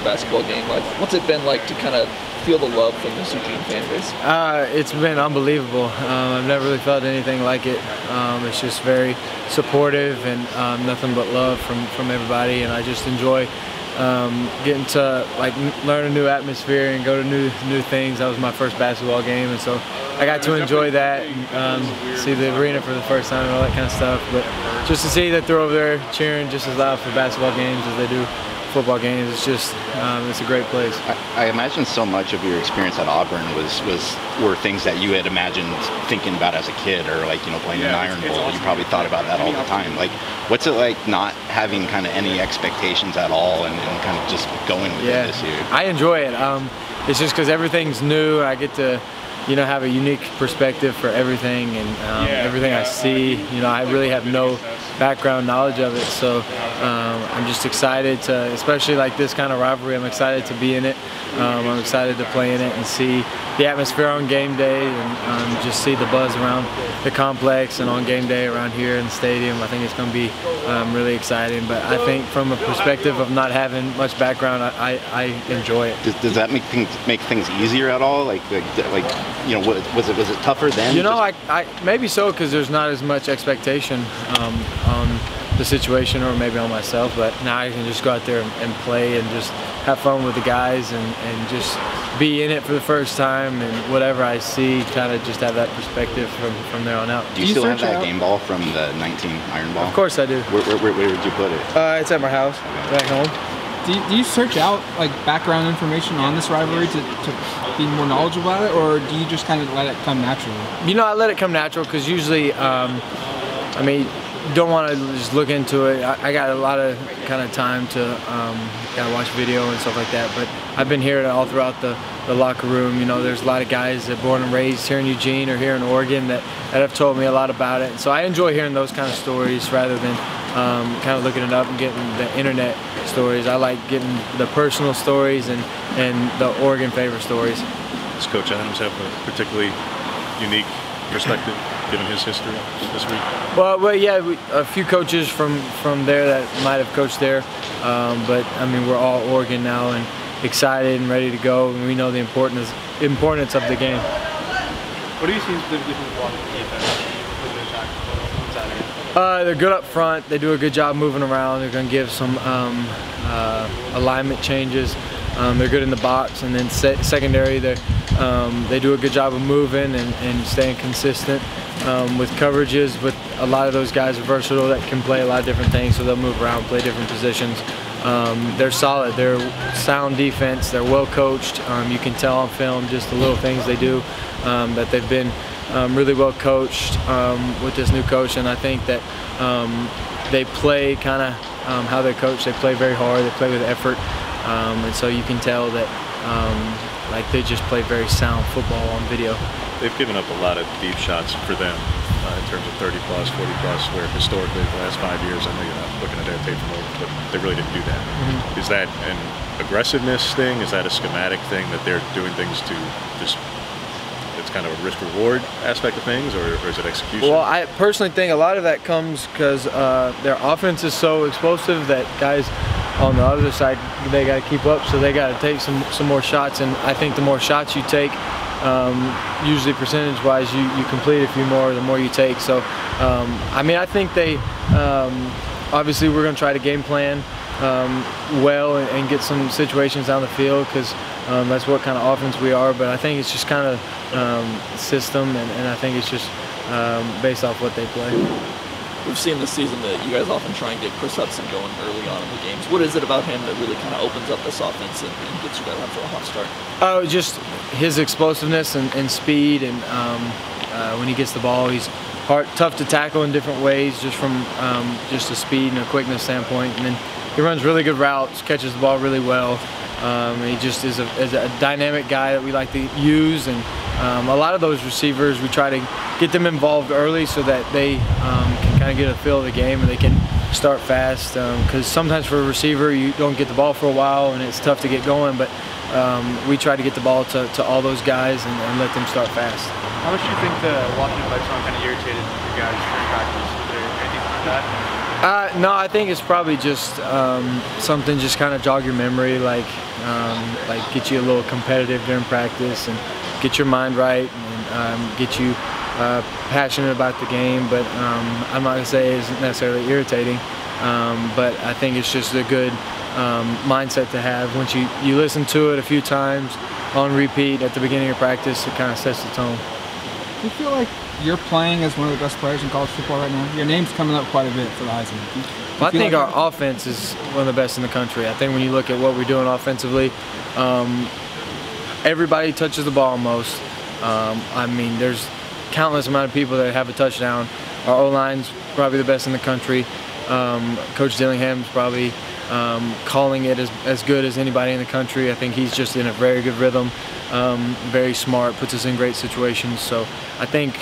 basketball game. Like, what's it been like to kind of feel the love from this Eugene fan base? It's been unbelievable. I've never really felt anything like it. It's just very supportive and nothing but love from everybody, and I just enjoy getting to like learn a new atmosphere and go to new things. That was my first basketball game, and so I got to enjoy that and see the arena for the first time and all that kind of stuff. But just to see that they're over there cheering just as loud for basketball games as they do football games, it's just it's a great place. I imagine so much of your experience at Auburn were things that you had imagined thinking about as a kid, or like, you know, playing an Iron Bowl. You probably thought about that all the time. Like, what's it like not having kind of any expectations at all and kind of just going with it this year? I enjoy it. It's just because everything's new. I get to, you know, have a unique perspective for everything, and everything I see, you know, I really have no background knowledge of it, so I'm just excited to, especially like this kind of rivalry, I'm excited to be in it. I'm excited to play in it and see the atmosphere on game day, and just see the buzz around the complex and on game day around here in the stadium. I think it's going to be really exciting, but I think from a perspective of not having much background, I enjoy it. Does that make things easier at all? Like you know, was it tougher then? You know, I maybe so, because there's not as much expectation on the situation, or maybe on myself, but now I can just go out there and play and just have fun with the guys and just be in it for the first time, and whatever I see, kind of just have that perspective from there on out. Do you still have that game ball from the 19 Iron Ball? Of course I do. Where did you put it? It's at my house, back home. Do you search out like background information on this rivalry to be more knowledgeable about it, or do you just kind of let it come naturally? You know, I let it come natural, because usually, I mean, don't want to just look into it. I got a lot of kind of time to kind of watch video and stuff like that, but I've been here all throughout the locker room. You know, there's a lot of guys that are born and raised here in Eugene or here in Oregon that have told me a lot about it, and so I enjoy hearing those kind of stories rather than kind of looking it up and getting the internet stories. I like getting the personal stories and the Oregon favor stories. Does Coach Adams have a particularly unique perspective, given his history this week? Well, yeah, a few coaches from there that might have coached there, but I mean, we're all Oregon now and excited and ready to go, and we know the importance of the game. What do you see specifically from Washington defense? They're good up front. They do a good job moving around. They're going to give some alignment changes. They're good in the box, and then secondary, they do a good job of moving and staying consistent with coverages. But a lot of those guys are versatile, that can play a lot of different things, so they'll move around, play different positions. They're solid. They're sound defense. They're well coached. You can tell on film just the little things they do, that they've been really well coached with this new coach, and I think that they play kind of how they're coached. They play very hard. They play with effort. And so you can tell that like they just play very sound football on video. They've given up a lot of deep shots for them in terms of 30+, 40+, where historically the last 5 years, I know you're not looking at their tape from over, but they really didn't do that. Mm-hmm. Is that an aggressiveness thing? Is that a schematic thing that they're doing things to just, it's kind of a risk-reward aspect of things, or is it execution? Well, I personally think a lot of that comes because their offense is so explosive that guys on the other side, they got to keep up, so they got to take some more shots, and I think the more shots you take, usually percentage-wise, you complete a few more the more you take. So, I mean, I think they, obviously we're going to try to game plan well and get some situations down the field, because that's what kind of offense we are, but I think it's just kind of system, and I think it's just based off what they play. We've seen this season that you guys often try and get Chris Hudson going early on in the games. What is it about him that really kind of opens up this offense and gets you guys off to a hot start? Oh, just his explosiveness and speed, and when he gets the ball, he's tough to tackle in different ways, just from just a speed and a quickness standpoint. And then he runs really good routes, catches the ball really well. He just is a dynamic guy that we like to use, and a lot of those receivers, we try to get them involved early so that they can kind of get a feel of the game and they can start fast, because sometimes for a receiver you don't get the ball for a while and it's tough to get going, but we try to get the ball to all those guys and let them start fast. How much do you think the Washington Redskins kind of irritated you guys during practice? Is there anything like that? No, I think it's probably just something just kind of jog your memory, like get you a little competitive during practice and get your mind right and get you passionate about the game. But I'm not gonna say it's necessarily irritating, but I think it's just a good mindset to have. Once you listen to it a few times on repeat at the beginning of practice, it kind of sets the tone. Do you feel like you're playing as one of the best players in college football right now? Your name's coming up quite a bit for the Heisman. Well, I think our offense is one of the best in the country. I think when you look at what we're doing offensively, everybody touches the ball most. I mean, there's countless amount of people that have a touchdown. Our O-line's probably the best in the country. Coach Dillingham's probably calling it as good as anybody in the country. I think he's just in a very good rhythm, very smart, puts us in great situations. So I think,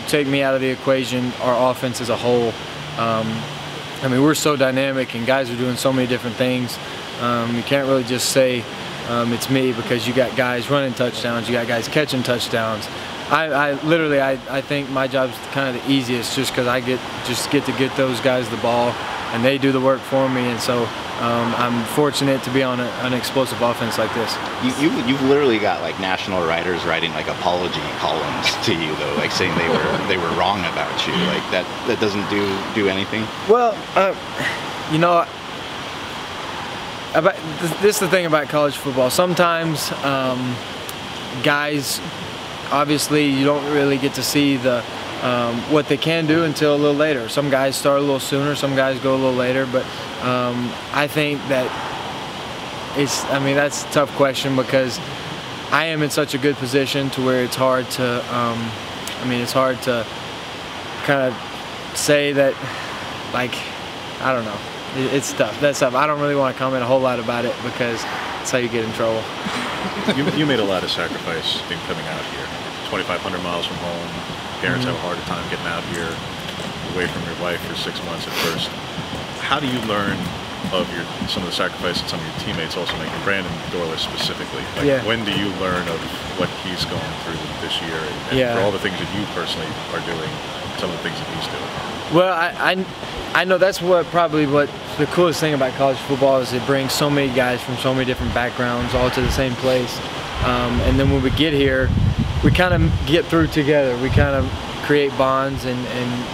take me out of the equation, our offense as a whole, I mean, we're so dynamic and guys are doing so many different things. You can't really just say it's me, because you got guys running touchdowns, you got guys catching touchdowns. I literally think my job's kind of the easiest, just because I get to get those guys the ball and they do the work for me, and so I'm fortunate to be on an explosive offense like this. You've literally got like national writers writing like apology columns to you, though, like saying they were wrong about you. Like that doesn't do anything. Well, you know, this is the thing about college football. Sometimes guys, obviously, you don't really get to see what they can do until a little later. Some guys start a little sooner, some guys go a little later, but I think that that's a tough question, because I am in such a good position to where it's hard to, it's hard to kind of say that, like, I don't know. It's tough. That's tough. I don't really want to comment a whole lot about it, because that's how you get in trouble. You made a lot of sacrifice in coming out here. 2,500 miles from home. Parents have a harder time getting out here, away from your wife for 6 months at first. How do you learn of some of the sacrifices some of your teammates also making? Brandon Dorless specifically. Like, when do you learn of what he's going through this year, and for all the things that you personally are doing, some of the things that he's doing? Well, I know that's probably what the coolest thing about college football is. It brings so many guys from so many different backgrounds all to the same place, and then when we get here, we kind of get through together. We kind of create bonds and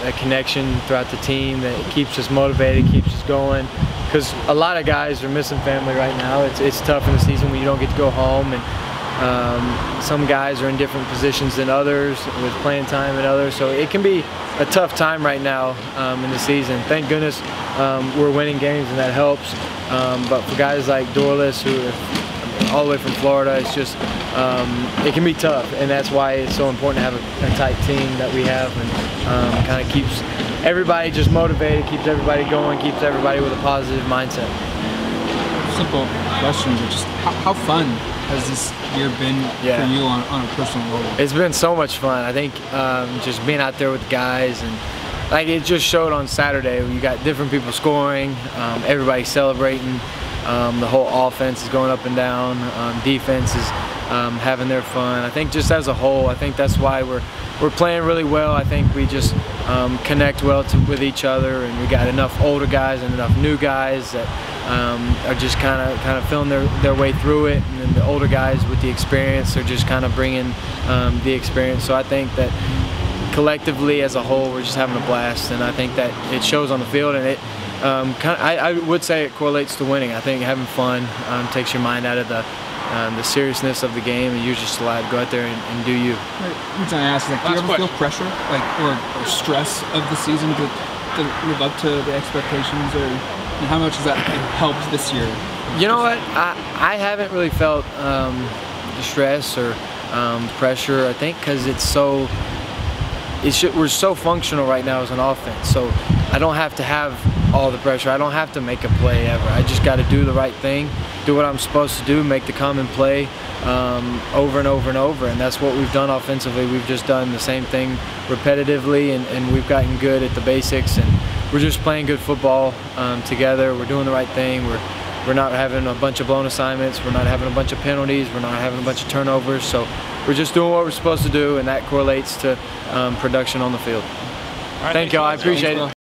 a connection throughout the team that keeps us motivated, keeps us going. Because a lot of guys are missing family right now. It's tough in the season when you don't get to go home, and some guys are in different positions than others with playing time and others. So it can be a tough time right now in the season. Thank goodness we're winning games, and that helps. But for guys like Dorless, who are all the way from Florida, it's just it can be tough, and that's why it's so important to have a tight team that we have, and kind of keeps everybody just motivated, keeps everybody going, keeps everybody with a positive mindset. Simple question, but just how fun has this year been for you on a personal level? It's been so much fun. I think just being out there with the guys, and like it just showed on Saturday. You got different people scoring, everybody celebrating. The whole offense is going up and down. Defense is having their fun. I think just as a whole, I think that's why we're playing really well. I think we just connect well with each other, and we got enough older guys and enough new guys that are just kind of feeling their way through it, and then the older guys with the experience are just kind of bringing the experience. So I think that collectively as a whole, we're just having a blast, and I think that it shows on the field, and it. I would say it correlates to winning. I think having fun takes your mind out of the seriousness of the game, and you're just allowed to go out there and do you. The reason I ask is, do you ever feel pressure, or stress of the season to live up to the expectations, or how much has that helped this year? You know what? I haven't really felt the stress or pressure. I think because we're so functional right now as an offense, so I don't have to have all the pressure. I don't have to make a play ever. I just got to do the right thing, do what I'm supposed to do, make the common play over and over and over, and that's what we've done offensively. We've just done the same thing repetitively, and we've gotten good at the basics, and we're just playing good football together. We're doing the right thing. We're not having a bunch of blown assignments. We're not having a bunch of penalties. We're not having a bunch of turnovers. So we're just doing what we're supposed to do, and that correlates to production on the field. Thank y'all. I appreciate it.